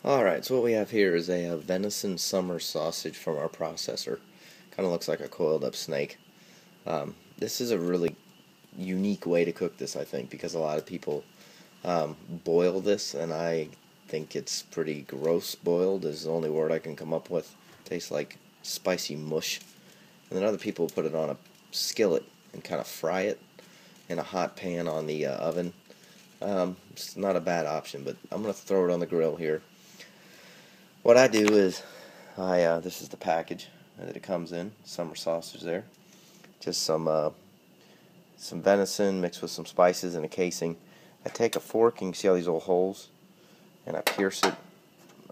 Alright, so what we have here is a venison summer sausage from our processor. Kind of looks like a coiled up snake. This is a really unique way to cook this, I think, because a lot of people boil this, and I think it's pretty gross boiled is the only word I can come up with. Tastes like spicy mush. And then other people put it on a skillet and kind of fry it in a hot pan on the oven. It's not a bad option, but I'm going to throw it on the grill here. What I do is, this is the package that it comes in, summer sausage there. Just some venison mixed with some spices and a casing. I take a fork, and you can see all these little holes, and I pierce it.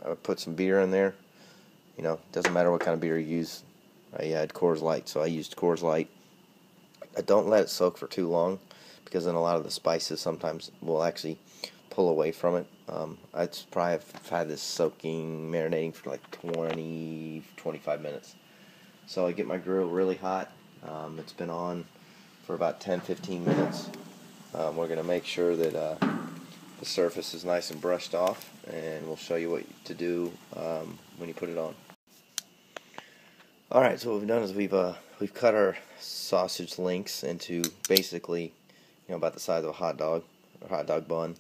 I put some beer in there. You know, doesn't matter what kind of beer you use. I had Coors Light, so I used Coors Light. I don't let it soak for too long, because then a lot of the spices sometimes will actually pull away from it. I'd probably have had this marinating for like 20-25 minutes. So I get my grill really hot. It's been on for about 10-15 minutes. We're going to make sure that the surface is nice and brushed off, and we'll show you what to do when you put it on. Alright, so what we've done is we've cut our sausage links into basically, about the size of a hot dog or hot dog bun.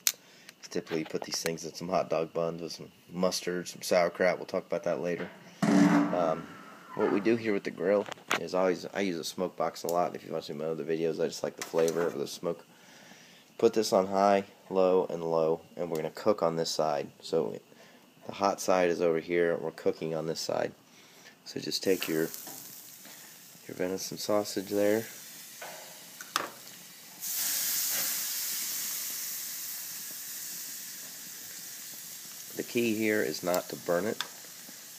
Typically you put these things in some hot dog buns with some mustard, some sauerkraut. We'll talk about that later. What we do here with the grill is I use a smoke box a lot. If you watch my other videos, I just like the flavor of the smoke. Put this on high, low, and low, and we're going to cook on this side. So the hot side is over here, and we're cooking on this side. So just take your venison sausage there. The key here is not to burn it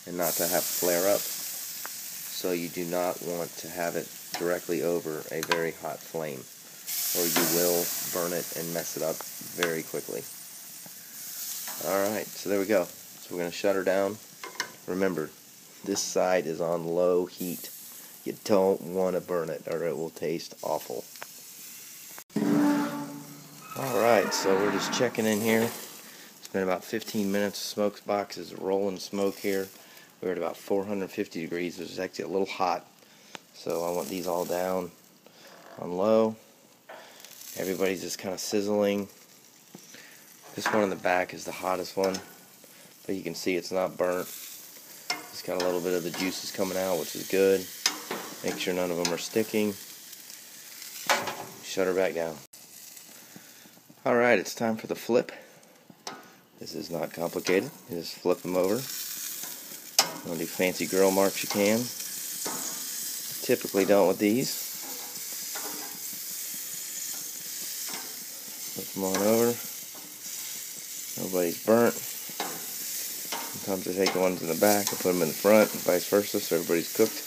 and not to have flare up. So you do not want to have it directly over a very hot flame, or you will burn it and mess it up very quickly. Alright, so there we go. So we're going to shut her down. Remember, this side is on low heat. You don't want to burn it or it will taste awful. Alright, so we're just checking in here. It's been about 15 minutes. The smoke box is rolling smoke here. We're at about 450 degrees, which is actually a little hot. So I want these all down on low. Everybody's just kind of sizzling. This one in the back is the hottest one, but you can see it's not burnt. It's got a little bit of the juices coming out, which is good. Make sure none of them are sticking. Shut her back down. Alright, it's time for the flip. This is not complicated. You just flip them over. You want to do fancy grill marks, you can. Typically don't with these. Flip them on over. Nobody's burnt. Sometimes I take the ones in the back and put them in the front, and vice versa, so everybody's cooked.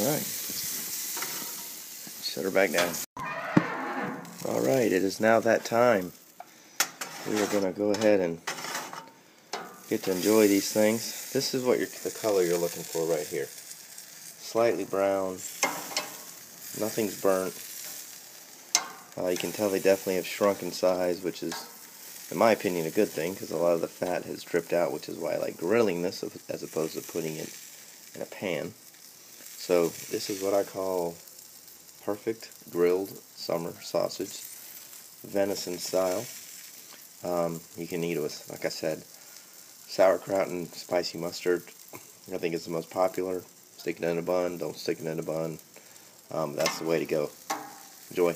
Alright. Shut her back down. Alright, it is now that time. We are going to go ahead and get to enjoy these things. This is what the color you're looking for right here. Slightly brown. Nothing's burnt. You can tell they definitely have shrunk in size, which is, in my opinion, a good thing, because a lot of the fat has dripped out, which is why I like grilling this as opposed to putting it in a pan. So this is what I call perfect grilled summer sausage, venison style. You can eat it with, like I said, sauerkraut and spicy mustard. I think it's the most popular. Stick it in a bun, don't stick it in a bun. That's the way to go. Enjoy.